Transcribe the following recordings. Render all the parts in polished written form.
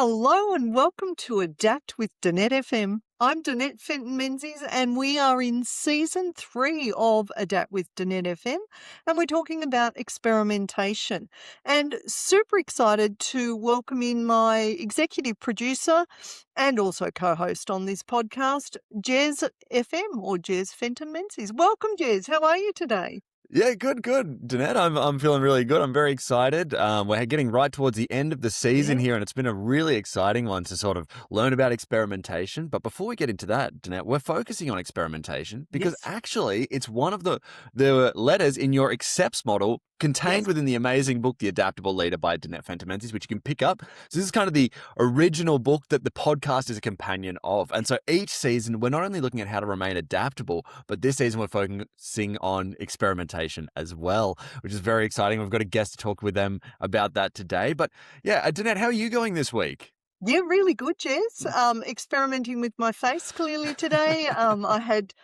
Hello and welcome to Adapt with DanetteFM. I'm Danette Fenton-Menzies and we are in Season 3 of Adapt with DanetteFM and we're talking about experimentation. And super excited to welcome in my executive producer and also co-host on this podcast, Jez FM or Jez Fenton-Menzies. Welcome, Jez. How are you today? Yeah, good. Danette, I'm feeling really good. I'm very excited. We're getting right towards the end of the season here, and it's been a really exciting one to sort of learn about experimentation. But before we get into that, Danette, we're focusing on experimentation because actually it's one of the letters in your accepts model contained within the amazing book, The Adaptable Leader by Danette Fenton-Menzies, which you can pick up. So this is kind of the original book that the podcast is a companion of. And so each season, we're not only looking at how to remain adaptable, but this season we're focusing on experimentation as well, which is very exciting. We've got a guest to talk with them about that today. But yeah, Danette, how are you going this week? Yeah, really good, Jez. Experimenting with my face clearly today. I had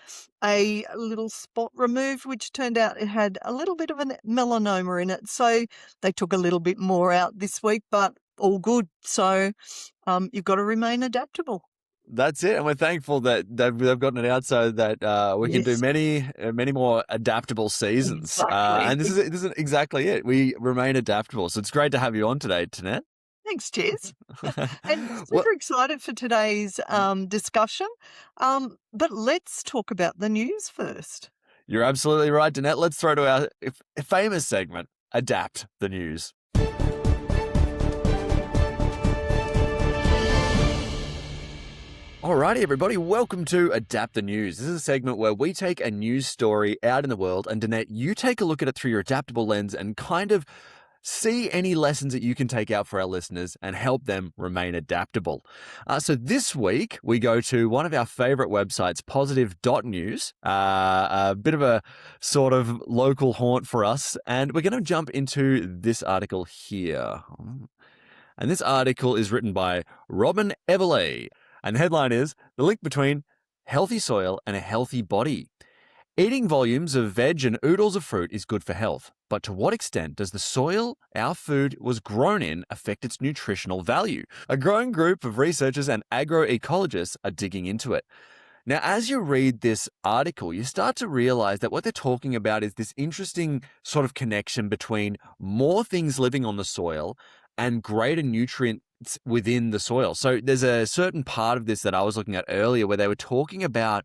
a little spot removed, which turned out it had a little bit of a melanoma in it. So they took a little bit more out this week, but all good. So you've got to remain adaptable. That's it, and we're thankful that they've gotten it out so that we can do many more adaptable seasons. Exactly. And this isn't exactly it. We remain adaptable, so it's great to have you on today, Danette. Thanks, Jez. And super excited for today's discussion. But let's talk about the news first. You're absolutely right, Danette. Let's throw to our famous segment, Adapt the News. Alrighty, everybody, welcome to Adapt the News. This is a segment where we take a news story out in the world, and Danette, you take a look at it through your adaptable lens and kind of see any lessons that you can take out for our listeners and help them remain adaptable. So this week, we go to one of our favorite websites, positive.news, a bit of a sort of local haunt for us, and we're going to jump into this article here. And this article is written by Robin Everly. And the headline is, The Link Between Healthy Soil and a Healthy Body. Eating volumes of veg and oodles of fruit is good for health, but to what extent does the soil our food was grown in affect its nutritional value? A growing group of researchers and agroecologists are digging into it. Now, as you read this article, you start to realize that what they're talking about is this interesting sort of connection between more things living on the soil and greater nutrient within the soil. So there's a certain part of this that I was looking at earlier where they were talking about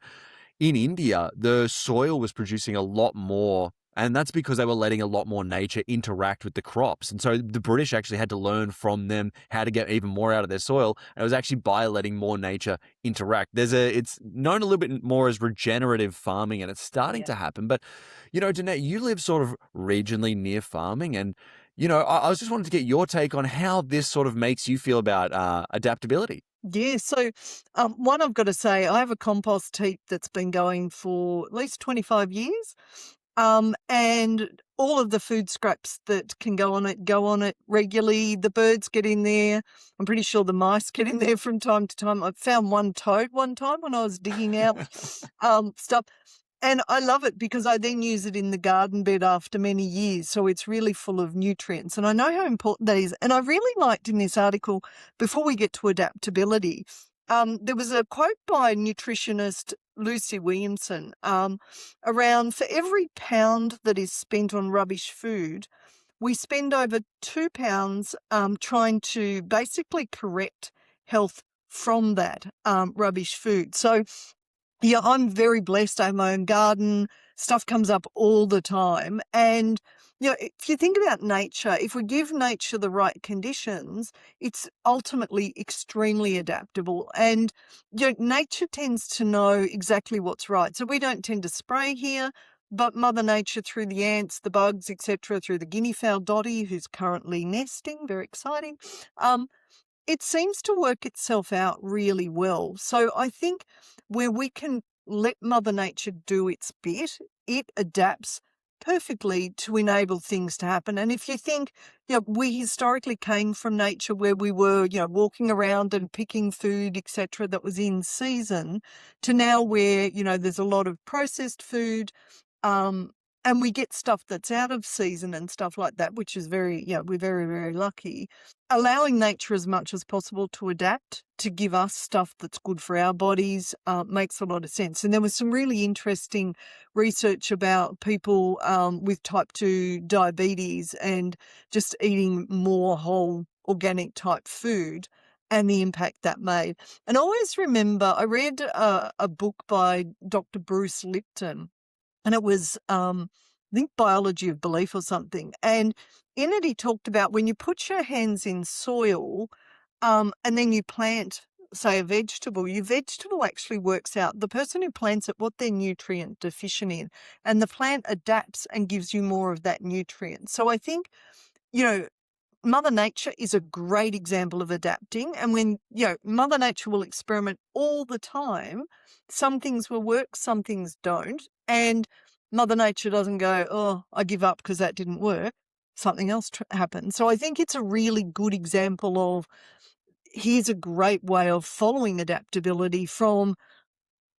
in India, the soil was producing a lot more, and that's because they were letting a lot more nature interact with the crops. And so the British actually had to learn from them how to get even more out of their soil, and it was actually by letting more nature interact. It's known a little bit more as regenerative farming, and it's starting to happen. But, Danette, you live sort of regionally near farming, and I was just wanting to get your take on how this sort of makes you feel about adaptability. Yeah, so one, I've got to say, I have a compost heap that's been going for at least 25 years. And all of the food scraps that can go on it regularly. The birds get in there. I'm pretty sure the mice get in there from time to time. I found one toad one time when I was digging out stuff. And I love it because I then use it in the garden bed after many years. So it's really full of nutrients. And I know how important that is. And I really liked in this article, before we get to adaptability, there was a quote by nutritionist Lucy Williamson around, for every pound that is spent on rubbish food, we spend over 2 pounds trying to basically correct health from that rubbish food. So yeah, I'm very blessed. I have my own garden. Stuff comes up all the time. And, if you think about nature, if we give nature the right conditions, it's ultimately extremely adaptable. And, nature tends to know exactly what's right. So we don't tend to spray here, but Mother Nature, through the ants, the bugs, etc., through the guinea fowl Dottie, who's currently nesting, very exciting, it seems to work itself out really well. So I think where we can let Mother Nature do its bit, it adapts perfectly to enable things to happen. And if you think, we historically came from nature where we were, walking around and picking food, etc., that was in season, to now where, there's a lot of processed food, and we get stuff that's out of season and stuff like that, which is very, we're very, very lucky. Allowing nature as much as possible to adapt to give us stuff that's good for our bodies makes a lot of sense. And there was some really interesting research about people with type 2 diabetes and just eating more whole organic type food and the impact that made. And I always remember I read a book by Dr. Bruce Lipton, and it was, I think, Biology of Belief or something. And in it, he talked about when you put your hands in soil and then you plant, say, a vegetable, your vegetable actually works out the person who plants it, what they're nutrient deficient in, and the plant adapts and gives you more of that nutrient. So I think, you know, Mother Nature is a great example of adapting. And when, Mother Nature will experiment all the time, some things will work, some things don't. And Mother Nature doesn't go, oh, I give up because that didn't work. Something else happens. So I think it's a really good example of here's a great way of following adaptability from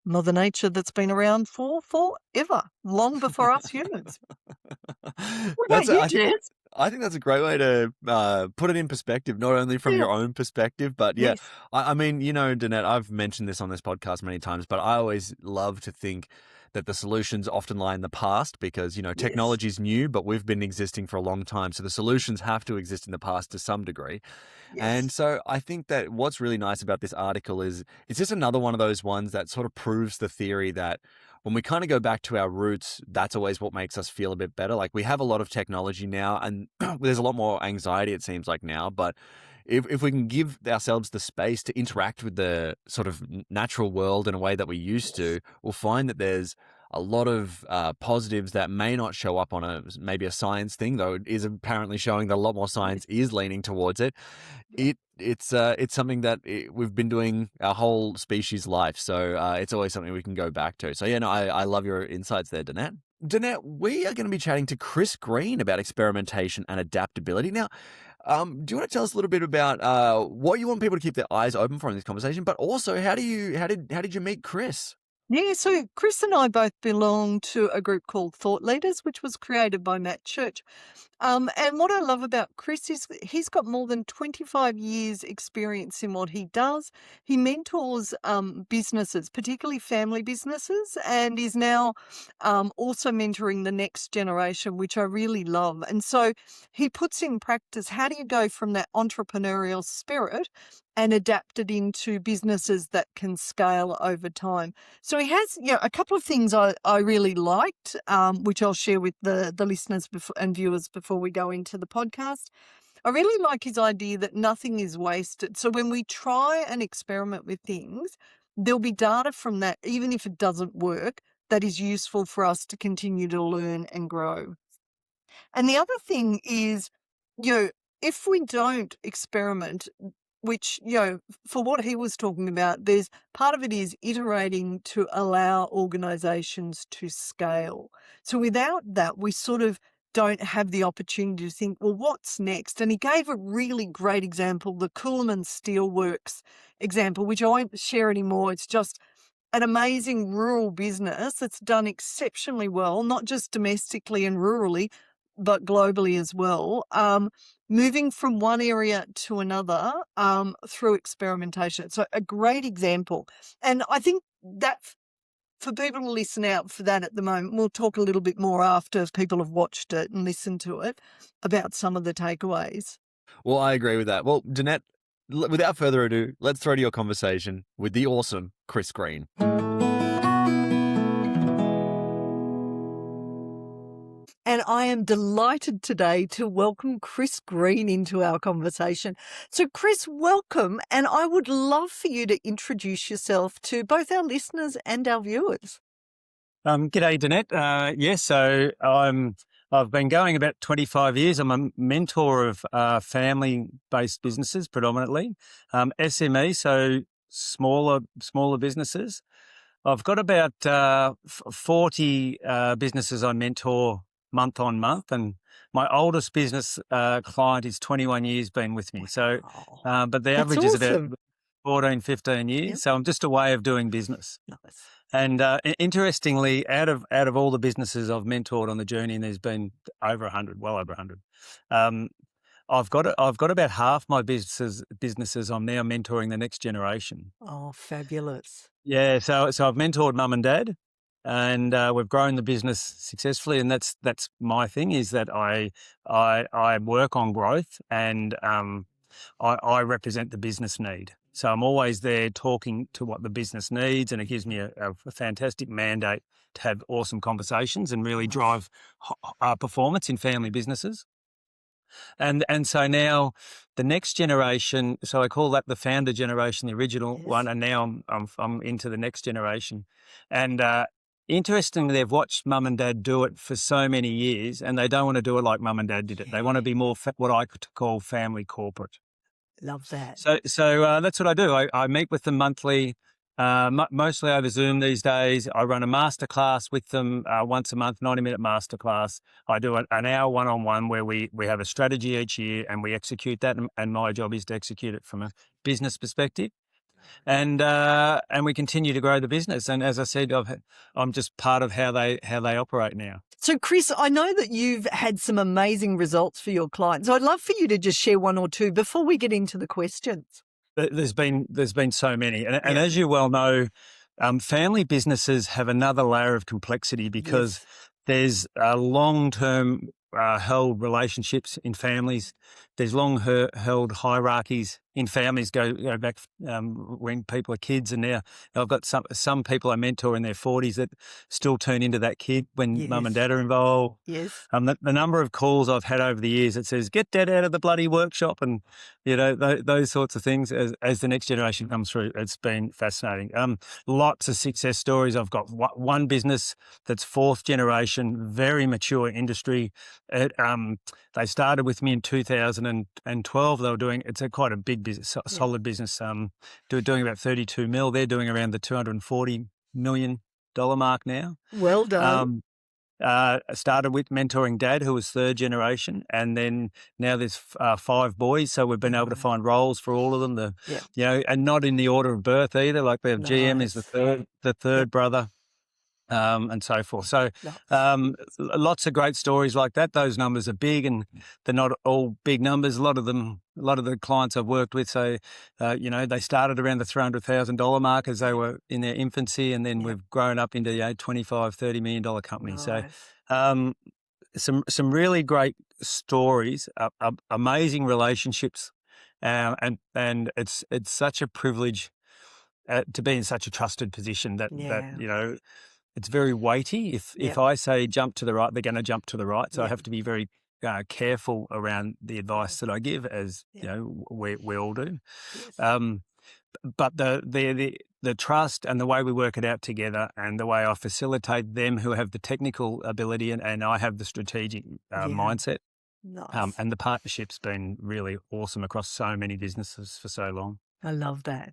Mother Nature that's been around for forever, long before us humans. What about That's you, I think Jess? I think that's a great way to put it in perspective, not only from Yeah. your own perspective, but yeah, Yes. I mean, Danette, I've mentioned this on this podcast many times, but I always love to think that the solutions often lie in the past because, Yes. technology is new, but we've been existing for a long time. So the solutions have to exist in the past to some degree. And Yes. so I think that what's really nice about this article is it's just another one of those ones that sort of proves the theory that when we kind of go back to our roots, that's always what makes us feel a bit better. Like we have a lot of technology now, and there's a lot more anxiety, it seems like now. But if we can give ourselves the space to interact with the sort of natural world in a way that we used Yes. to, we'll find that there's a lot of positives that may not show up on maybe a science thing, though it is apparently showing that a lot more Yes. science is leaning towards it. Yeah. It's something that we've been doing our whole species life, so it's always something we can go back to. So yeah, no, I love your insights there, Danette. Danette, we are going to be chatting to Chris Green about experimentation and adaptability. Now, do you want to tell us a little bit about what you want people to keep their eyes open for in this conversation, but also how did you meet Chris? Yeah, so Chris and I both belong to a group called Thought Leaders, which was created by Matt Church. And what I love about Chris is that he's got more than 25 years experience in what he does. He mentors businesses, particularly family businesses, and is now also mentoring the next generation, which I really love. And so he puts in practice, how do you go from that entrepreneurial spirit and adapt it into businesses that can scale over time? So he has, a couple of things I really liked, which I'll share with the listeners and viewers before we go into the podcast. I really like his idea that nothing is wasted. So when we try and experiment with things, there'll be data from that, even if it doesn't work, that is useful for us to continue to learn and grow. And the other thing is, you know, if we don't experiment, which, for what he was talking about, there's part of it is iterating to allow organizations to scale. So without that, we sort of don't have the opportunity to think, well, what's next? And he gave a really great example, the Coolman Steelworks example, which I won't share anymore. It's just an amazing rural business that's done exceptionally well, not just domestically and rurally, but globally as well, moving from one area to another through experimentation. So a great example. And I think that for people to listen out for that at the moment, we'll talk a little bit more after people have watched it and listened to it about some of the takeaways. Well, I agree with that. Well, Danette, without further ado, let's throw to your conversation with the awesome Chris Green. And I am delighted today to welcome Chris Green into our conversation. So, Chris, welcome. And I would love for you to introduce yourself to both our listeners and our viewers. G'day, Danette. I've been going about 25 years. I'm a mentor of family-based businesses predominantly, SME, so smaller businesses. I've got about 40 businesses I mentor month on month, and my oldest business client is 21 years been with me. So, but the That's average is about awesome. 14, 15 years. Yep. So I'm just a way of doing business. Nice. And interestingly, out of all the businesses I've mentored on the journey, and there's been over 100, well over 100, I've got about half my businesses I'm now mentoring the next generation. Oh, fabulous. Yeah, so I've mentored mum and dad, and we've grown the business successfully, and that's my thing, is that I work on growth, and I represent the business need. So I'm always there talking to what the business needs, and it gives me a fantastic mandate to have awesome conversations and really Nice. drive performance in family businesses. And so now the next generation, so I call that the founder generation, the original Yes. one, and now I'm into the next generation. And interestingly, they've watched mum and dad do it for so many years, and they don't want to do it like mum and dad did it. They want to be more what I could call family corporate. Love that. So that's what I do. I meet with them monthly, mostly over Zoom these days. I run a masterclass with them once a month, 90-minute masterclass. I do an hour one-on-one where we have a strategy each year and we execute that. And my job is to execute it from a business perspective. And we continue to grow the business. And as I said, I'm just part of how they operate now. So, Chris, I know that you've had some amazing results for your clients. I'd love for you to just share one or two before we get into the questions. There's been so many, and as you well know, family businesses have another layer of complexity because there's long-term held relationships in families. There's long-held hierarchies in families go back when people are kids, and now I've got some people I mentor in their 40s that still turn into that kid when mum and dad are involved. Yes. The number of calls I've had over the years that says, "Get dad out of the bloody workshop," and those sorts of things as the next generation comes through. It's been fascinating. Lots of success stories. I've got one business that's fourth generation, very mature industry. They started with me in 2012. They were doing, it's quite a big business, solid business. Doing about 32 mil. They're doing around the $240 million mark now. Well done. Started with mentoring dad, who was third generation, and then now there's 5 boys. So we've been able to find roles for all of them. And not in the order of birth either. Like the GM is the third brother. And so forth. So lots of great stories like that. Those numbers are big, and they're not all big numbers. A lot of the clients I've worked with say, they started around the $300,000 mark as they were in their infancy, and then we've grown up into $25, $30 million companies. Nice. So some really great stories, amazing relationships, and it's such a privilege to be in such a trusted position that it's very weighty. If I say jump to the right, they're going to jump to the right. So I have to be very careful around the advice that I give, as we all do. Yes. But the trust and the way we work it out together, and the way I facilitate them who have the technical ability and I have the strategic mindset. Nice. And the partnership's been really awesome across so many businesses for so long. I love that.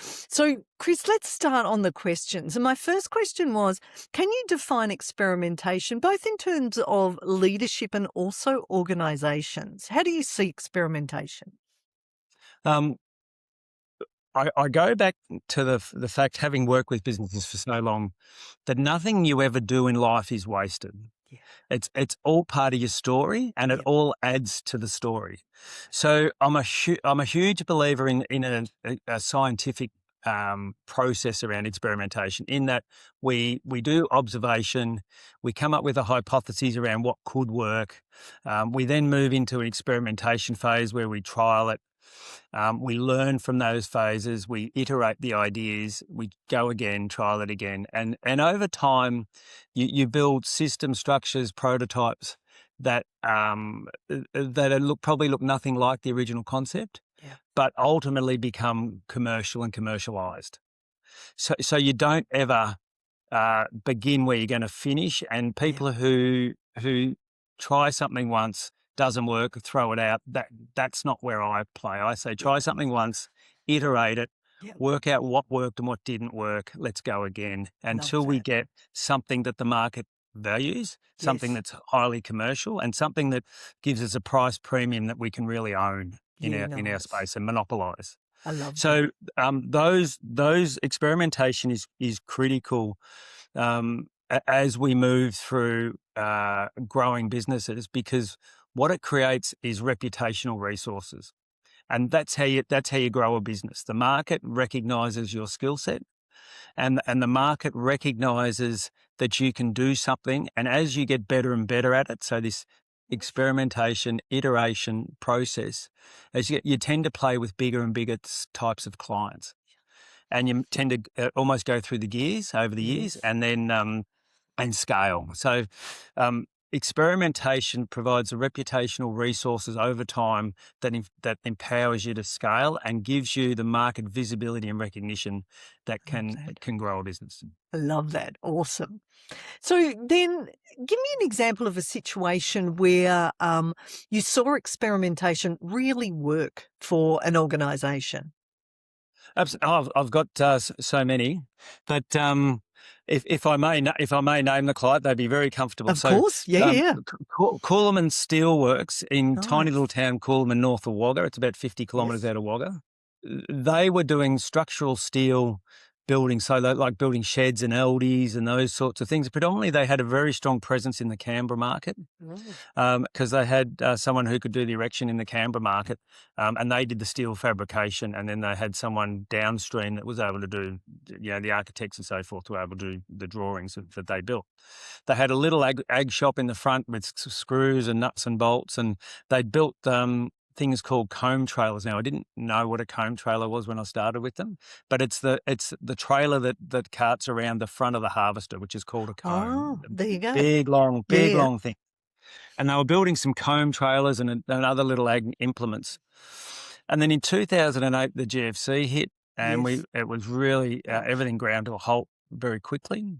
So, Chris, let's start on the questions. And my first question was, can you define experimentation, both in terms of leadership and also organisations? How do you see experimentation? I go back to the fact, having worked with businesses for so long, that nothing you ever do in life is wasted. Yeah. It's all part of your story, and it all adds to the story. So I'm a huge believer in a scientific process around experimentation, in that we do observation, we come up with a hypothesis around what could work. We then move into an experimentation phase where we trial it. We learn from those phases, we iterate the ideas, we go again, trial it again. And over time, you build system structures, prototypes that probably look nothing like the original concept, but ultimately become commercial and commercialized. So you don't ever begin where you're going to finish. And people who try something once, doesn't work, throw it out. That's not where I play. I say try something once, iterate it, work out what worked and what didn't work. Let's go again until we get something that the market values, something that's highly commercial, and something that gives us a price premium that we can really own in our space and monopolise. I love that. So those experimentation is critical as we move through growing businesses, because what it creates is reputational resources, and that's how you grow a business. The market recognizes your skill set, and the market recognizes that you can do something, and as you get better and better at it, so this experimentation, iteration process, as you tend to play with bigger and bigger types of clients, and you tend to almost go through the gears over the years, Yes. and then and scale. So experimentation provides the reputational resources over time that empowers you to scale and gives you the market visibility and recognition that can grow a business. I love that. Awesome. So then give me an example of a situation where you saw experimentation really work for an organisation. I've got so many, but if I may name the client, they'd be very comfortable. Of course, yeah. Coolman Steelworks in tiny Nice. little town Coolman, north of Wagga. It's about 50 kilometres Yes. out of Wagga. They were doing structural steel building, so like building sheds and LDs and those sorts of things. Predominantly, they had a very strong presence in the Canberra market because they had someone who could do the erection in the Canberra market, and they did the steel fabrication, and then they had someone downstream that was able to do, the architects and so forth were able to do the drawings that they built. They had a little ag shop in the front with screws and nuts and bolts, and they'd built things called comb trailers. Now, I didn't know what a comb trailer was when I started with them, but it's the trailer that carts around the front of the harvester, which is called a comb. Oh, there you go. Big, long thing. And they were building some comb trailers and other little ag implements. And then in 2008, the GFC hit, and it was really everything ground to a halt very quickly.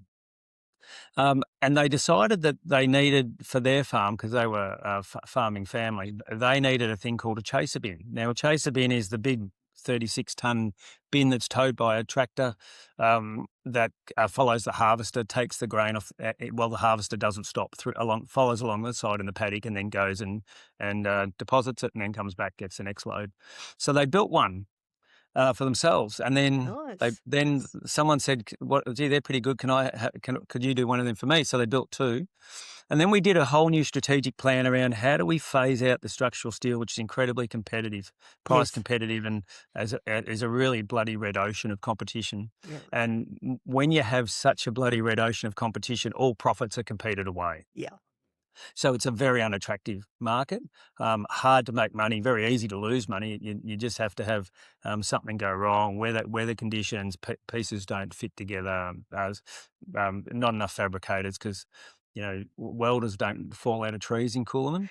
And they decided that they needed, for their farm, because they were a farming family, they needed a thing called a chaser bin. Now, a chaser bin is the big 36-ton bin that's towed by a tractor that follows the harvester, takes the grain off while the harvester doesn't stop, follows along the side in the paddock, and then goes and deposits it, and then comes back, gets the next load. So they built one for themselves, and then someone said, "Gee, they're pretty good. Could you do one of them for me?" So they built two, and then we did a whole new strategic plan around how do we phase out the structural steel, which is incredibly competitive, price competitive, and is a really bloody red ocean of competition. Yeah. And when you have such a bloody red ocean of competition, all profits are competed away. Yeah. So it's a very unattractive market, hard to make money, very easy to lose money. You just have to have something go wrong, weather conditions, pieces don't fit together, not enough fabricators because, welders don't fall out of trees in Coolman.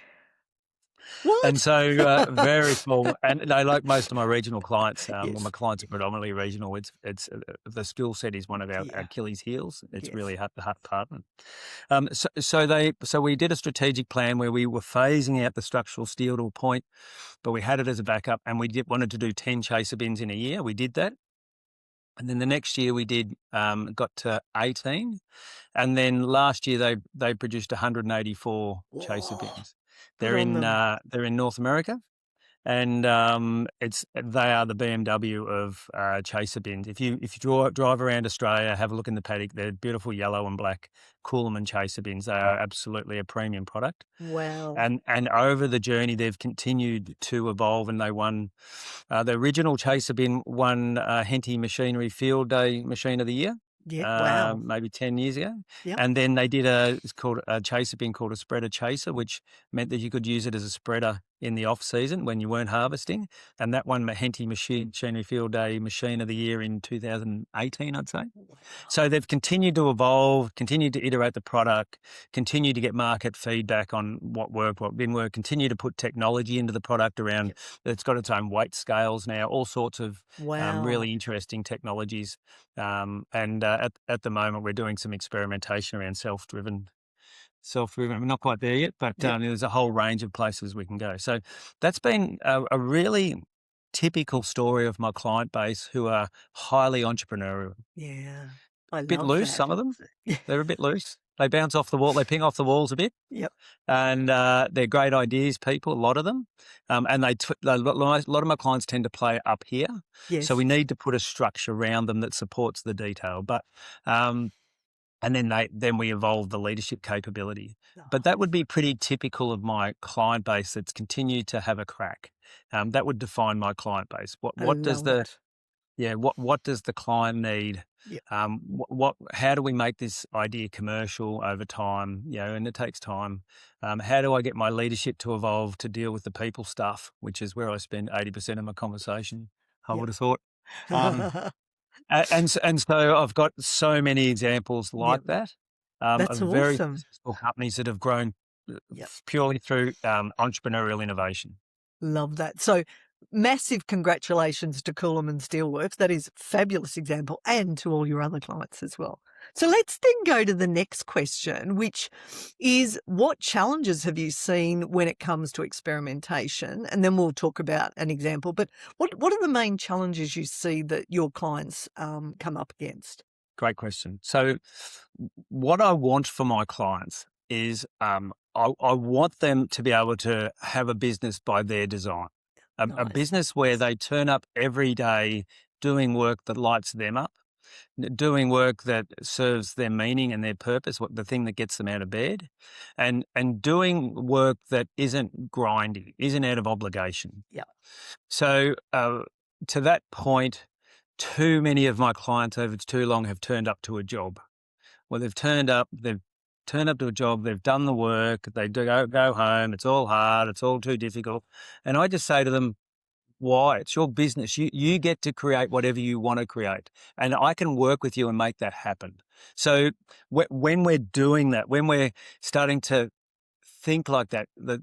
What? And so very small, and like most of my regional clients, Yes. well, my clients are predominantly regional. It's the skill set is one of our Achilles heels. It's really the hard part. So we did a strategic plan where we were phasing out the structural steel to a point, but we had it as a backup, and we wanted to do 10 chaser bins in a year. We did that. And then the next year we got to 18, and then last year they produced 184 chaser bins. They're in North America, and they are the BMW of chaser bins. If you drive around Australia, have a look in the paddock. They're beautiful yellow and black Coolman chaser bins. They are absolutely a premium product. Wow. And over the journey, they've continued to evolve, and they won the original chaser bin won Henty Machinery Field Day Machine of the Year. Yeah. Wow. Maybe 10 years ago. Yep. And then they did it's called a chaser bin called a spreader chaser, which meant that you could use it as a spreader in the off season when you weren't harvesting. And that won Henty Machinery Field Day Machine of the Year in 2018, I'd say. Wow. So they've continued to evolve, continued to iterate the product, continue to get market feedback on what worked, what didn't work, continue to put technology into the product around, it's got its own weight scales now, all sorts of really interesting technologies. And at the moment, we're doing some experimentation around self-driven. We're not quite there yet, but there's a whole range of places we can go. So that's been a really typical story of my client base who are highly entrepreneurial. Yeah. I Bit love loose, that. some of them. Yeah. They're a bit loose. They bounce off the wall. They ping off the walls a bit. Yep. And they're great ideas, people, a lot of them. And a lot of my clients tend to play up here. Yes. So we need to put a structure around them that supports the detail. But and then we evolve the leadership capability. But that would be pretty typical of my client base that's continued to have a crack. That would define my client base. What does the what does the client need? Yep. How do we make this idea commercial over time? And it takes time. How do I get my leadership to evolve to deal with the people stuff, which is where I spend 80% of my conversation, I would have thought. And so I've got so many examples like that That's of very awesome. successful companies that have grown Yep. purely through entrepreneurial innovation. Love that. So massive congratulations to Coolum Steelworks. That is a fabulous example, and to all your other clients as well. So let's then go to the next question, which is, what challenges have you seen when it comes to experimentation? And then we'll talk about an example. But what are the main challenges you see that your clients come up against? Great question. So what I want for my clients is I want them to be able to have a business by their design, a Nice. business where they turn up every day doing work that lights them up, doing work that serves their meaning and their purpose, the thing that gets them out of bed, and doing work that isn't grindy, isn't out of obligation. Yeah. So to that point, too many of my clients over too long have turned up to a job. Well, they've turned up to a job, they've done the work, they do go home, it's all hard, it's all too difficult. And I just say to them, why? It's your business. You get to create whatever you want to create. And I can work with you and make that happen. So when we're doing that, when we're starting to think like that, one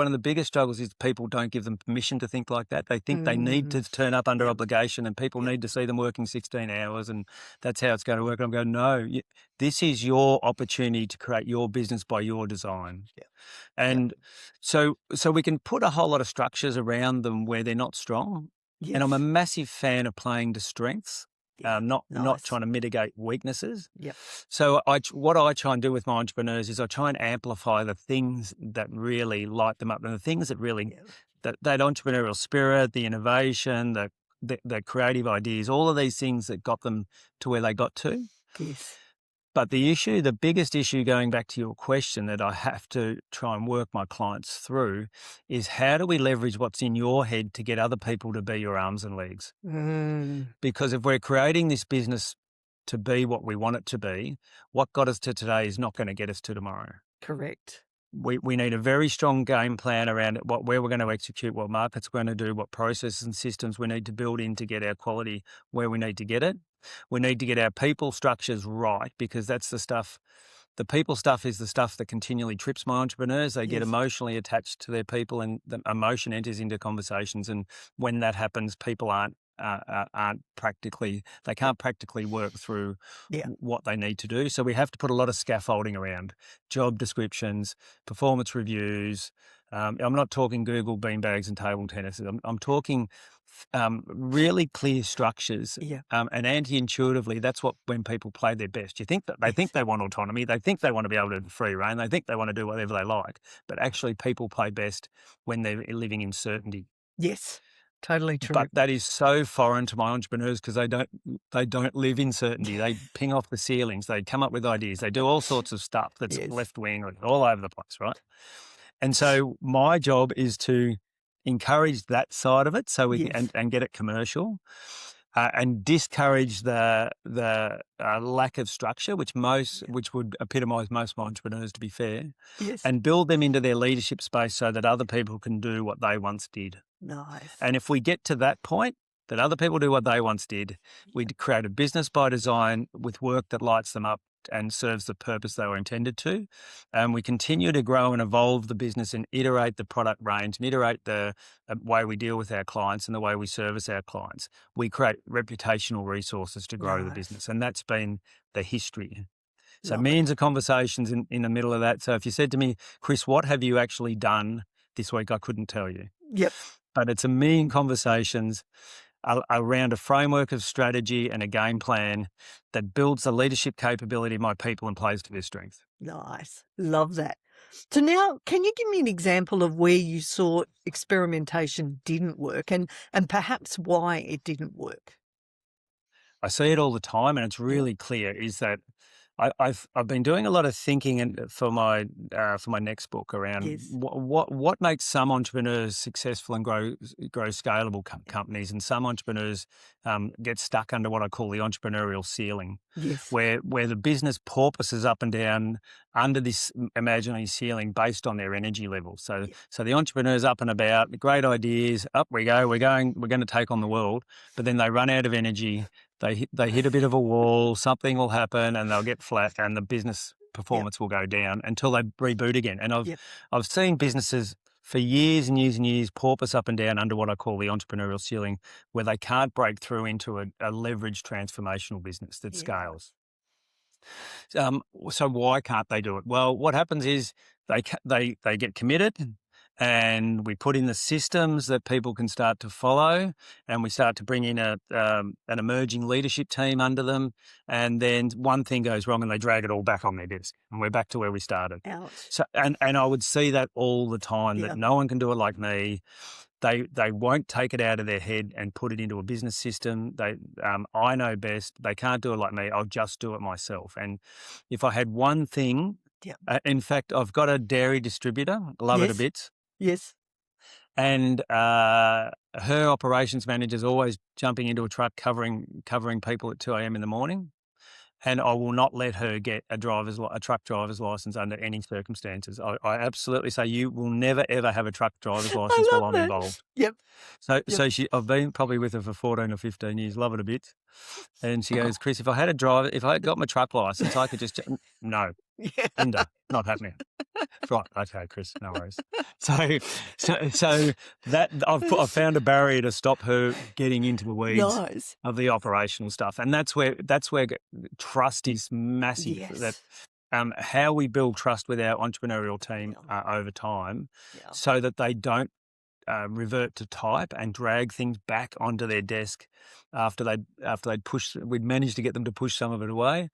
of the biggest struggles is people don't give them permission to think like that. They think they need to turn up under obligation, and people need to see them working 16 hours, and that's how it's going to work. I'm going, no, this is your opportunity to create your business by your design. And so we can put a whole lot of structures around them where they're not strong. And I'm a massive fan of playing to strengths. Not trying to mitigate weaknesses. So what I try and do with my entrepreneurs is I try and amplify the things that really light them up, and the things that really that entrepreneurial spirit, the innovation, the creative ideas, all of these things that got them to where they got to. Yes. But the biggest issue, going back to your question, that I have to try and work my clients through is, how do we leverage what's in your head to get other people to be your arms and legs? Because if we're creating this business to be what we want it to be, what got us to today is not going to get us to tomorrow. Correct. We need a very strong game plan around it, where we're going to execute, what markets we're going to do, what processes and systems we need to build in to get our quality where we need to get it. We need to get our people structures right, because that's the stuff. The people stuff is the stuff that continually trips my entrepreneurs. They get emotionally attached to their people, and the emotion enters into conversations. And when that happens, people they can't practically work through what they need to do. So we have to put a lot of scaffolding around job descriptions, performance reviews. I'm not talking Google beanbags and table tennis. I'm talking really clear structures. And anti-intuitively, that's when people play their best. You think that they think they want autonomy, they think they want to be able to have free reign, they think they want to do whatever they like, but actually people play best when they're living in certainty. Yes. Totally true. But that is so foreign to my entrepreneurs, because they don't live in certainty. They ping off the ceilings. They come up with ideas. They do all sorts of stuff that's left wing or all over the place, right? And so my job is to encourage that side of it, so we can, and get it commercial, and discourage the lack of structure, which would epitomise most of my entrepreneurs, to be fair, and build them into their leadership space so that other people can do what they once did. Nice. And if we get to that point, that other people do what they once did, we create a business by design with work that lights them up and serves the purpose they were intended to. And we continue to grow and evolve the business and iterate the product range and iterate the way we deal with our clients and the way we service our clients. We create reputational resources to grow the business. And that's been the history. So millions of conversations in the middle of that. So if you said to me, Chris, what have you actually done this week? I couldn't tell you. Yep. But it's a million conversations around a framework of strategy and a game plan that builds the leadership capability of my people and plays to their strength. Nice. Love that. So now, can you give me an example of where you saw experimentation didn't work and perhaps why it didn't work? I see it all the time, and it's really clear is that I've been doing a lot of thinking for my next book around Yes. what makes some entrepreneurs successful and grow scalable companies, and some entrepreneurs get stuck under what I call the entrepreneurial ceiling, Yes. where the business porpoises up and down under this imaginary ceiling based on their energy level. So the entrepreneur's up and about, great ideas, up we go, we're going to take on the world, but then they run out of energy. They hit a bit of a wall, something will happen, and they'll get flat, and the business performance will go down until they reboot again. And I've seen businesses for years and years and years porpoise up and down under what I call the entrepreneurial ceiling, where they can't break through into a leveraged transformational business that scales. So why can't they do it? Well, what happens is they get committed, and we put in the systems that people can start to follow, and we start to bring in an emerging leadership team under them, and then one thing goes wrong and they drag it all back on their desk, and we're back to where we started. Ouch. So and I would see that all the time, that no one can do it like me. They won't take it out of their head and put it into a business system. I know best. They can't do it like me. I'll just do it myself. And if I had one thing, in fact, I've got a dairy distributor. Love it a bit. Yes. And her operations manager's always jumping into a truck covering people at 2 a.m. in the morning. And I will not let her get a truck driver's license under any circumstances. I absolutely say you will never, ever have a truck driver's license while I'm involved. So I've been probably with her for 14 or 15 years, love it a bit. And she goes, Chris, if I had got my truck license, I could just, no, Linda, not happening. Right, okay, Chris, no worries. So that I've found a barrier to stop her getting into the weeds of the operational stuff, and that's where trust is massive. That how we build trust with our entrepreneurial team over time, so that they don't revert to type and drag things back onto their desk after we'd managed to get them to push some of it away.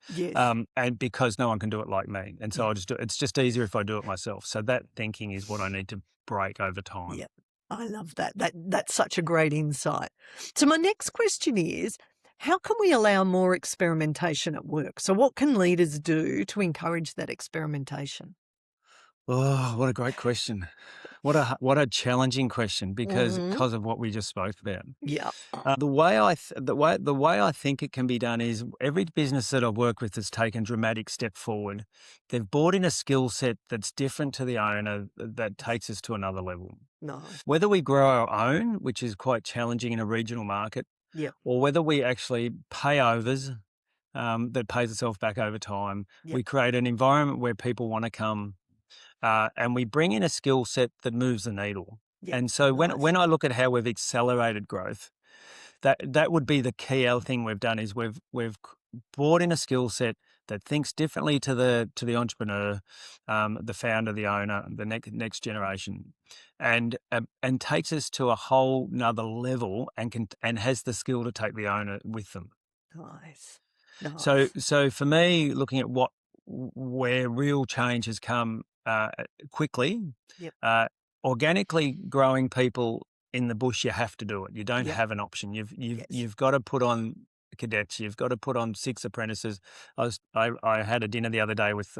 And because no one can do it like me. And so it's just easier if I do it myself. So that thinking is what I need to break over time. Yeah. I love that. That's such a great insight. So my next question is, how can we allow more experimentation at work? So what can leaders do to encourage that experimentation? Oh, what a great question. What a challenging question because of what we just spoke about. The way I think it can be done is every business that I've worked with has taken a dramatic step forward. They've brought in a skill set that's different to the owner that takes us to another level. Whether we grow our own, which is quite challenging in a regional market, or whether we actually pay overs that pays itself back over time, we create an environment where people want to come. And we bring in a skill set that moves the needle. And so when I look at how we've accelerated growth, that would be the key thing we've done is we've brought in a skill set that thinks differently to the entrepreneur, the founder, the owner, the next generation, and takes us to a whole nother level and has the skill to take the owner with them. Nice. So for me, looking at where real change has come quickly, organically growing people in the bush, you have to do it. You don't have an option. You've got to put on cadets. You've got to put on 6 apprentices. I had a dinner the other day with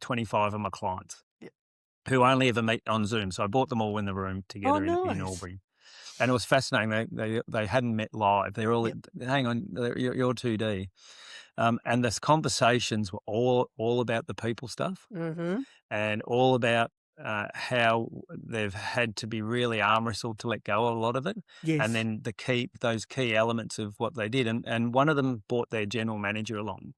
25 of my clients who only ever meet on Zoom. So I brought them all in the room together in Albury. And it was fascinating. They hadn't met live. They're all, hang on, you're 2D. And the conversations were all about the people stuff and all about how they've had to be really arm wrestled to let go of a lot of it. And then those key elements of what they did. And one of them brought their general manager along.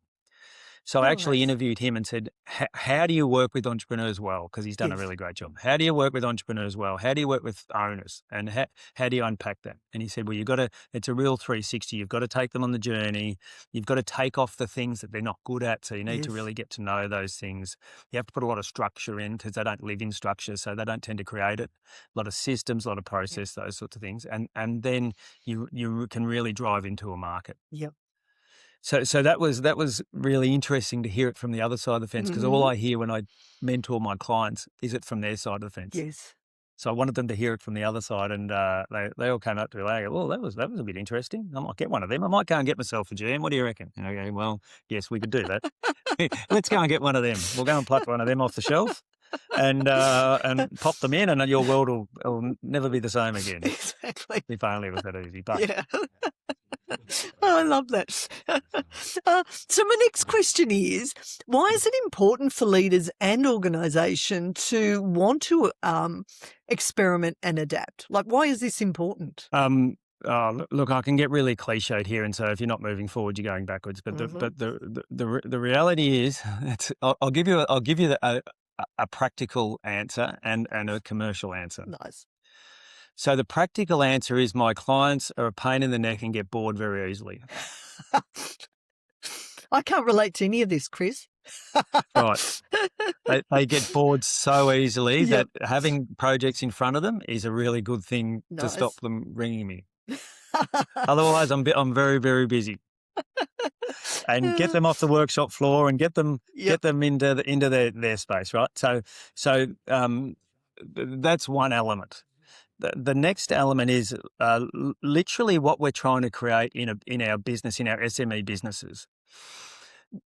So I actually Nice. interviewed him and said, how do you work with entrepreneurs well? Because he's done a Yes. really great job. How do you work with entrepreneurs well? How do you work with owners? And how do you unpack that? And he said, well, it's a real 360. You've got to take them on the journey. You've got to take off the things that they're not good at. So you need to Yes. really get to know those things. You have to put a lot of structure in because they don't live in structure. So they don't tend to create it. A lot of systems, a lot of process, those sorts of things. And then you can really drive into a market. Yep. So that was really interesting to hear it from the other side of the fence, because all Mhm. I hear when I mentor my clients is it from their side of the fence. Yes. So I wanted them to hear it from the other side, and they all came up to me like, "Well, that was a bit interesting. I might get one of them. I might go and get myself a GM. What do you reckon?" And I go, "Well, yes, we could do that. Let's go and get one of them. We'll go and pluck one of them off the shelf and pop them in, and then your world will never be the same again." Exactly. If only it was that easy. But Yeah. Oh, I love that. So my next question is, why is it important for leaders and organisation to want to experiment and adapt? Like, why is this important? Look, I can get really cliched here, and so if you're not moving forward, you're going backwards. But the reality is, I'll give you a practical answer and a commercial answer. Nice. So the practical answer is my clients are a pain in the neck and get bored very easily. I can't relate to any of this, Chris. Right. They get bored so easily Yep. that having projects in front of them is a really good thing to stop Nice. them ringing me. Otherwise, I'm very, very busy. And get them off the workshop floor and get them Yep. into their space, right? So that's one element. The next element is literally what we're trying to create in our business, in our SME businesses.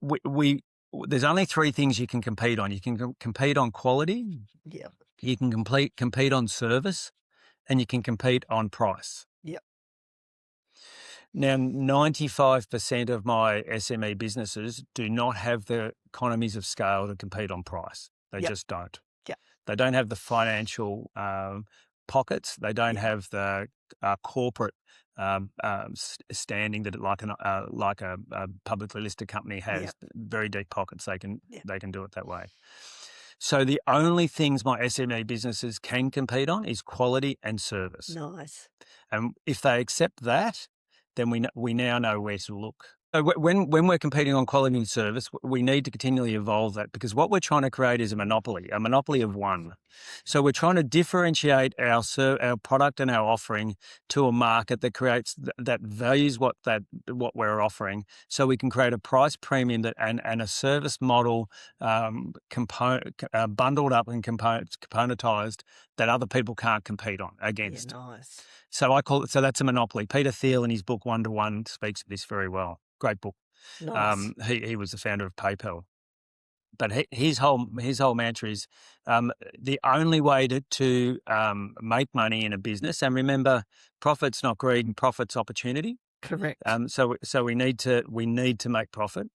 There's only three things you can compete on. You can compete on quality, Yep. you can compete on service, and you can compete on price. Yep. Now, 95% of my SME businesses do not have the economies of scale to compete on price. They Yep. just don't. Yep. They don't have the financial pockets. They don't Yep. have the corporate standing that like a publicly listed company has. Yep. Very deep pockets. They can Yep. do it that way. So the only things my SME businesses can compete on is quality and service. Nice. And if they accept that, then we now know where to look. So when we're competing on quality and service, we need to continually evolve that, because what we're trying to create is a monopoly of one. So we're trying to differentiate our product and our offering to a market that creates that values what we're offering, so we can create a price premium and a service model bundled up and componentized that other people can't compete on against. Yeah, nice. So I call it. So that's a monopoly. Peter Thiel, in his book 1 to 1, speaks of this very well. Great book. Nice. He was the founder of PayPal, but his whole mantra is the only way to make money in a business. And remember, profit's not greed, and profit's opportunity. Correct. So we need to make profit.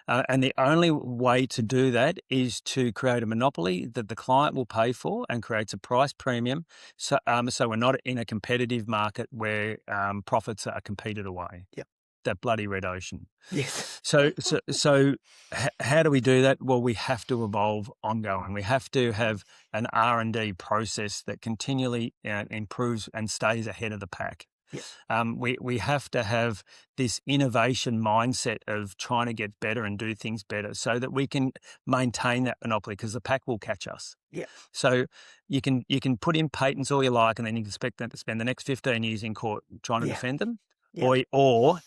And the only way to do that is to create a monopoly that the client will pay for and creates a price premium. So we're not in a competitive market where profits are competed away. Yep. That bloody red ocean. Yes. So how do we do that? Well, we have to evolve ongoing. We have to have an R&D process that continually improves and stays ahead of the pack. Yep. We have to have this innovation mindset of trying to get better and do things better, so that we can maintain that monopoly, because the pack will catch us. Yeah. So you can put in patents all you like, and then you can expect them to spend the next 15 years in court trying to defend them, or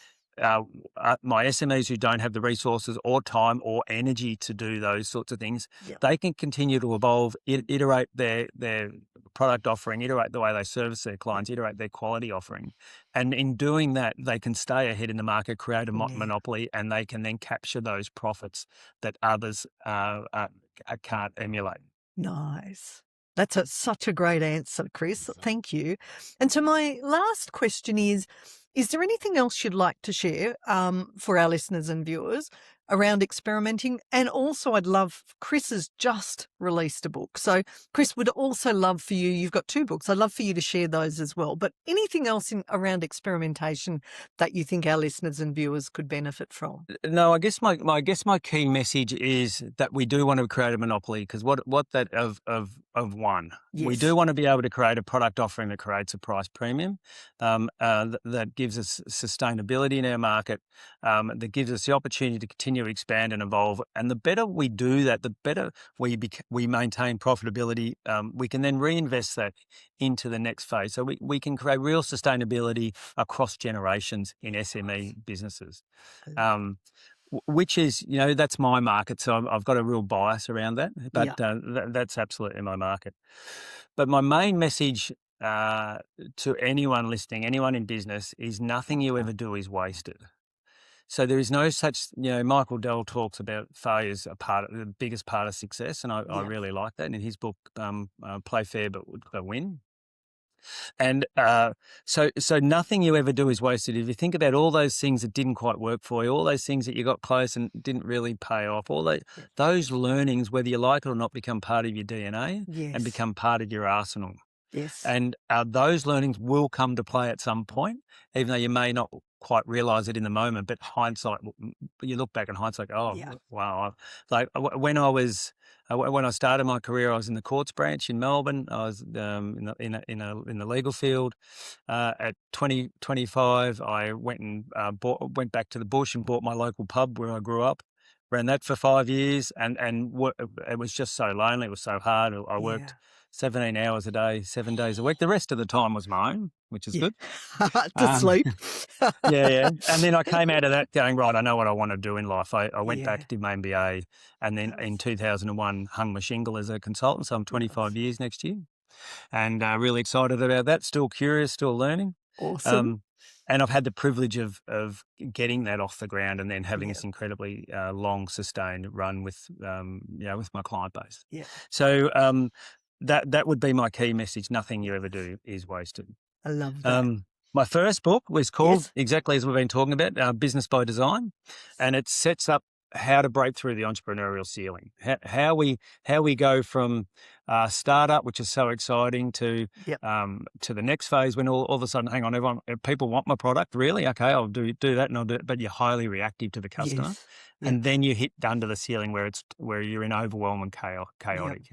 my SMEs who don't have the resources or time or energy to do those sorts of things, they can continue to evolve, iterate their product offering, iterate the way they service their clients, iterate their quality offering. And in doing that, they can stay ahead in the market, create a monopoly, and they can then capture those profits that others can't emulate. Nice. That's such a great answer, Chris. Thank you. And so my last question is there anything else you'd like to share for our listeners and viewers around experimenting. And also I'd love, Chris has just released a book. So Chris, would also love for you, you've got 2 books, I'd love for you to share those as well. But anything else around experimentation that you think our listeners and viewers could benefit from? No, I guess my key message is that we do want to create a monopoly, because what that of one. We Yes. do want to be able to create a product offering that creates a price premium, that gives us sustainability in our market, that gives us the opportunity to continue to expand and evolve. And the better we do that, the better we maintain profitability. We can then reinvest that into the next phase. So we can create real sustainability across generations in SME businesses. Which is, that's my market. So I've got a real bias around that, but that's absolutely my market. But my main message to anyone listening, anyone in business, is nothing you ever do is wasted. So there is no such, Michael Dell talks about failures are the biggest part of success. And I really like that. In his book, Play Fair but Win. And so nothing you ever do is wasted. If you think about all those things that didn't quite work for you, all those things that you got close and didn't really pay off, all those learnings, whether you like it or not, become part of your DNA and become part of your arsenal. Yes. And those learnings will come to play at some point, even though you may not quite realise it in the moment. But hindsight, you look back in hindsight, wow. Like when I started my career, I was in the courts branch in Melbourne. I was in the legal field. At 25, I went back to the bush and bought my local pub where I grew up. Ran that for 5 years, and it was just so lonely. It was so hard. I worked 17 hours a day, 7 days a week. The rest of the time was my own, which is good. To sleep. Yeah. And then I came out of that going, right, I know what I want to do in life. I went back, did my MBA, and then in 2001 hung my shingle as a consultant. So I'm 25 years next year, and really excited about that. Still curious, still learning. Awesome. And I've had the privilege of getting that off the ground and then having this incredibly long, sustained run with my client base. Yeah. So that would be my key message. Nothing you ever do is wasted. I love that. My first book was called, exactly as we've been talking about, Business by Design, and it sets up how to break through the entrepreneurial ceiling, how we go from startup, which is so exciting, to the next phase when all of a sudden, hang on, everyone, people want my product, really? Okay, I'll do that, and I'll do it, but you're highly reactive to the customer. Yes. And then you hit under the ceiling where you're in overwhelm and chaotic,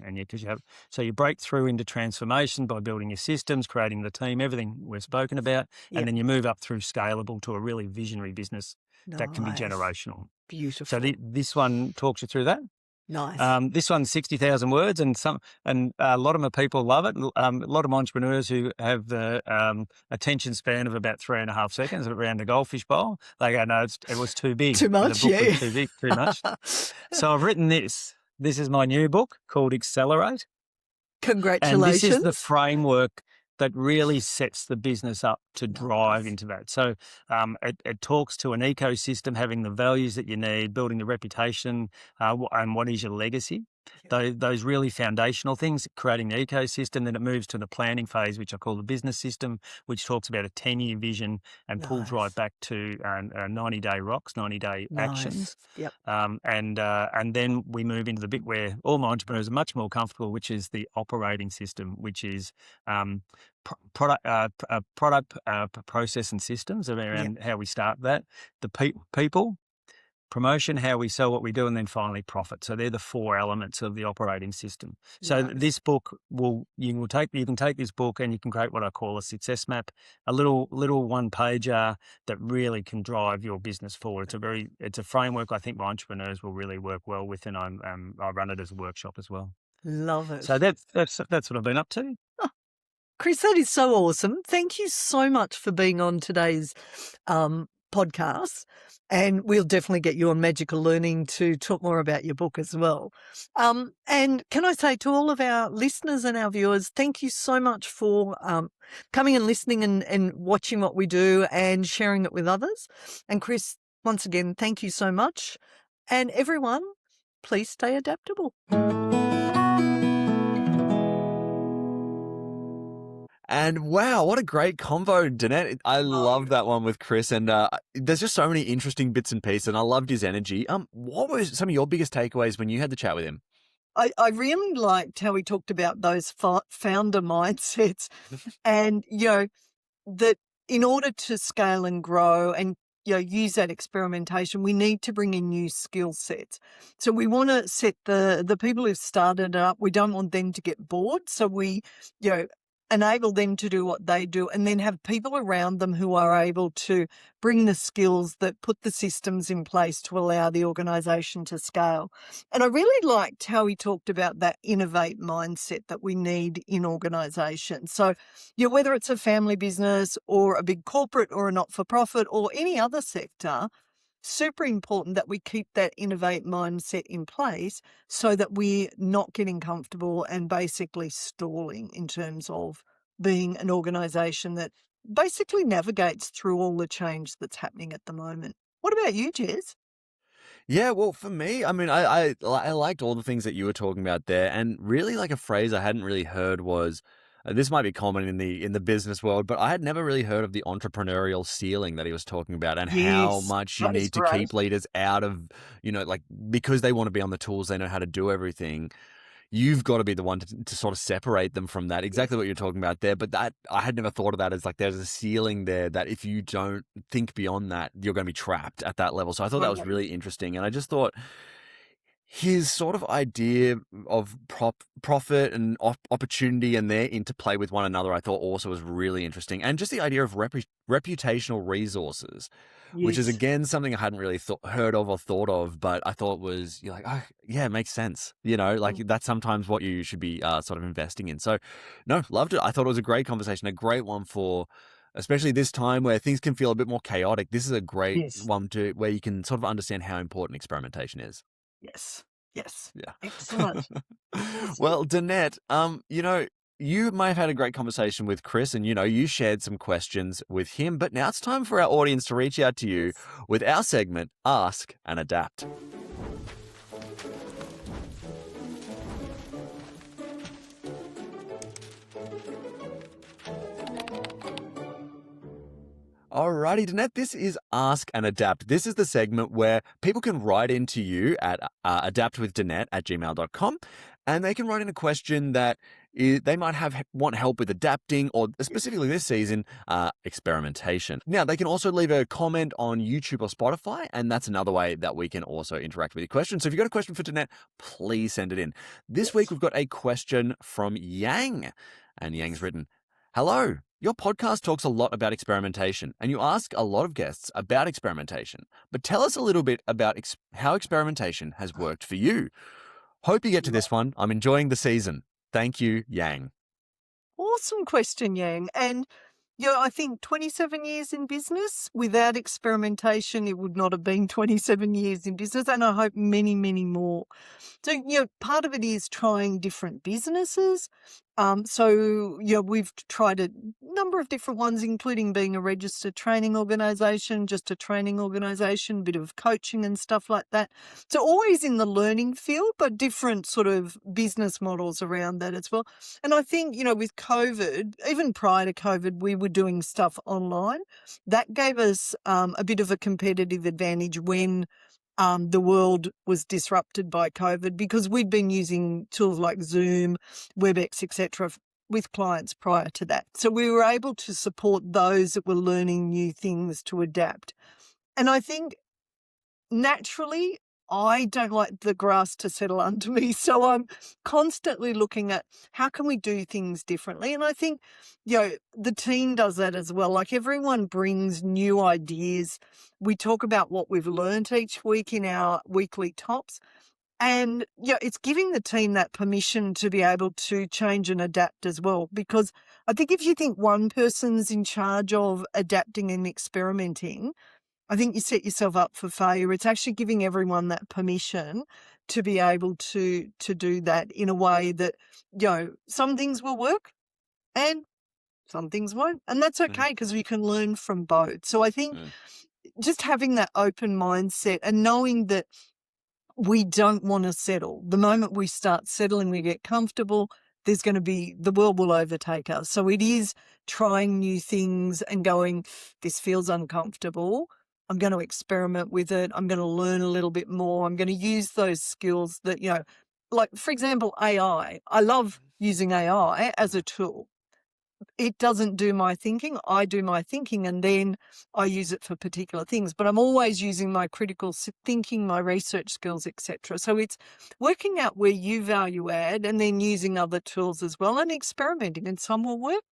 so you break through into transformation by building your systems, creating the team, everything we've spoken about, and then you move up through scalable to a really visionary business that can be generational. Beautiful. So this one talks you through that. Nice. This one's 60,000 words, and a lot of my people love it. A lot of entrepreneurs who have the attention span of about 3.5 seconds around a goldfish bowl, they go, no, it was too big. Too much, the book was too big, too much. So I've written this. This is my new book called Accelerate. Congratulations. And this is the framework that really sets the business up to drive into that. So it talks to an ecosystem, having the values that you need, building the reputation, and what is your legacy. Those really foundational things, creating the ecosystem. Then it moves to the planning phase, which I call the business system, which talks about a 10-year vision and pulls right back to 90-day rocks, 90-day actions. Yep. And then we move into the bit where all my entrepreneurs are much more comfortable, which is the operating system, which is product, process and systems around how we start that, the people, promotion, how we sell what we do, and then finally profit. So they're the 4 elements of the operating system. So this book you can take this book and you can create what I call a success map, a little 1-pager that really can drive your business forward. It's a framework I think my entrepreneurs will really work well with, and I run it as a workshop as well. Love it. So that's what I've been up to. Chris, that is so awesome. Thank you so much for being on today's podcast. And we'll definitely get you on Magical Learning to talk more about your book as well. And can I say to all of our listeners and our viewers, thank you so much for coming and listening and watching what we do and sharing it with others. And Chris, once again, thank you so much. And everyone, please stay adaptable. And wow, what a great combo, Danette. I love that one with Chris. And there's just so many interesting bits and pieces. And I loved his energy. What were some of your biggest takeaways when you had the chat with him? I really liked how he talked about those founder mindsets and, that in order to scale and grow and use that experimentation, we need to bring in new skill sets. So we want to set the people who've started it up, we don't want them to get bored. So we, enable them to do what they do and then have people around them who are able to bring the skills that put the systems in place to allow the organisation to scale. And I really liked how he talked about that innovate mindset that we need in organisations. So, whether it's a family business or a big corporate or a not-for-profit or any other sector, super important that we keep that innovate mindset in place so that we're not getting comfortable and basically stalling in terms of being an organisation that basically navigates through all the change that's happening at the moment. What about you, Jez? Yeah, well, for me, I mean, I liked all the things that you were talking about there, and really like a phrase I hadn't really heard was this might be common in the business world, but I had never really heard of the entrepreneurial ceiling that he was talking about, and how Yes, much you that is need to great. keep leaders out of, like because they want to be on the tools, they know how to do everything. You've got to be the one to sort of separate them from that. Exactly what you're talking about there. But that I had never thought of that as like there's a ceiling there that if you don't think beyond that, you're going to be trapped at that level. So I thought that was Right. really interesting. And I just thought his sort of idea of profit and opportunity and their interplay with one another, I thought also was really interesting. And just the idea of reputational resources, which is Yes. again something I hadn't really heard of or thought of, but I thought was you're like, oh, yeah, it makes sense. Like Mm. that's sometimes what you should be sort of investing in. So, no, loved it. I thought it was a great conversation, a great one for. Especially this time where things can feel a bit more chaotic. This is a great Yes. one to where you can sort of understand how important experimentation is. Yes. Yes. Yeah. Excellent. Awesome. Well, Danette, you may have had a great conversation with Chris and, you shared some questions with him, but now it's time for our audience to reach out to you Yes. with our segment, Ask and Adapt. Alrighty, Danette, this is Ask and Adapt. This is the segment where people can write into you at adaptwithdanette@gmail.com, and they can write in a question that they might want help with adapting, or specifically this season, experimentation. Now, they can also leave a comment on YouTube or Spotify, and that's another way that we can also interact with your question. So if you've got a question for Danette, please send it in. This week, Yes. we've got a question from Yang, and Yang's written, Hello, your podcast talks a lot about experimentation, and you ask a lot of guests about experimentation. But tell us a little bit about how experimentation has worked for you. Hope you get to this one. I'm enjoying the season. Thank you, Yang. Awesome question, Yang. And I think 27 years in business, without experimentation, it would not have been 27 years in business. And I hope many, many more. So, part of it is trying different businesses. We've tried a number of different ones, including being a registered training organisation, just a training organisation, a bit of coaching and stuff like that. So always in the learning field, but different sort of business models around that as well. And I think, with COVID, even prior to COVID, we were doing stuff online. That gave us a bit of a competitive advantage when the world was disrupted by COVID, because we'd been using tools like Zoom, WebEx, etc., with clients prior to that. So we were able to support those that were learning new things to adapt. And I think naturally, I don't like the grass to settle under me. So I'm constantly looking at how can we do things differently. And I think, the team does that as well. Like everyone brings new ideas. We talk about what we've learned each week in our weekly tops. And it's giving the team that permission to be able to change and adapt as well. Because I think if you think one person's in charge of adapting and experimenting, I think you set yourself up for failure. It's actually giving everyone that permission to be able to do that in a way that, some things will work and some things won't. And that's Mm, okay because we can learn from both. So I think mm, just having that open mindset and knowing that we don't want to settle. The moment we start settling, we get comfortable. the world will overtake us. So it is trying new things and going, this feels uncomfortable. I'm going to experiment with it. I'm going to learn a little bit more. I'm going to use those skills that, like, for example, AI. I love using AI as a tool. It doesn't do my thinking. I do my thinking, and then I use it for particular things. But I'm always using my critical thinking, my research skills, etc. So it's working out where you value add and then using other tools as well and experimenting. And some will work,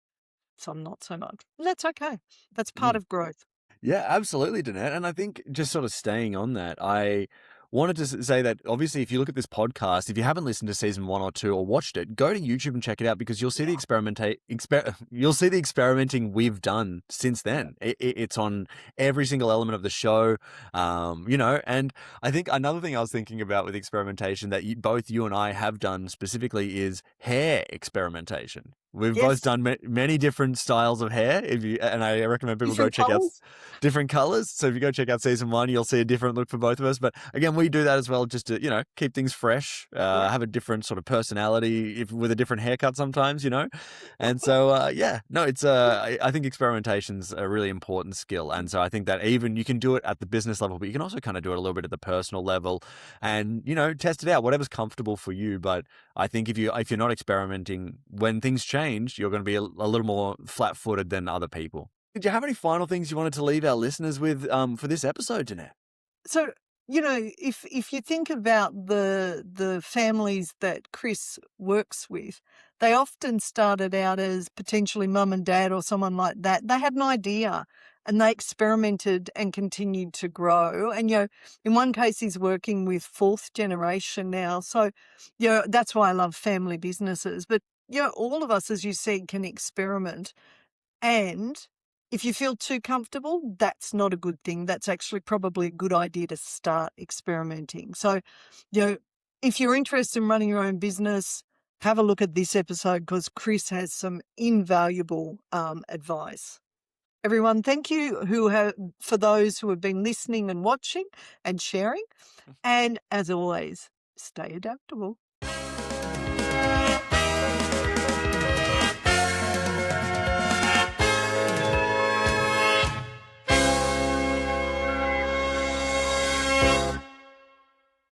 some not so much. And that's okay. That's part of growth. Yeah, absolutely, Danette. And I think just sort of staying on that, I wanted to say that obviously, if you look at this podcast, if you haven't listened to season 1 or 2 or watched it, go to YouTube and check it out because you'll see you'll see the experimenting we've done since then. It's on every single element of the show, And I think another thing I was thinking about with experimentation that both you and I have done specifically is hair experimentation. We've both Yes. done many different styles of hair. And I recommend people go Different check out colours. different colors. So if you go check out season 1, you'll see a different look for both of us. But again, we do that as well, just to keep things fresh, have a different sort of personality with a different haircut sometimes. And so it's I think experimentation's a really important skill, and so I think that even you can do it at the business level, but you can also kind of do it a little bit at the personal level, and test it out, whatever's comfortable for you. But I think if you're not experimenting, when things change, you're going to be a little more flat-footed than other people. Did you have any final things you wanted to leave our listeners with for this episode, Jeanette? So, if you think about the families that Chris works with, they often started out as potentially mum and dad or someone like that. They had an idea and they experimented and continued to grow. And, in one case, he's working with 4th generation now. So, that's why I love family businesses. But, all of us, as you said, can experiment. And if you feel too comfortable, that's not a good thing. That's actually probably a good idea to start experimenting. So, if you're interested in running your own business, have a look at this episode because Chris has some invaluable advice. Everyone, thank you for those who have been listening and watching and sharing. And as always, stay adaptable.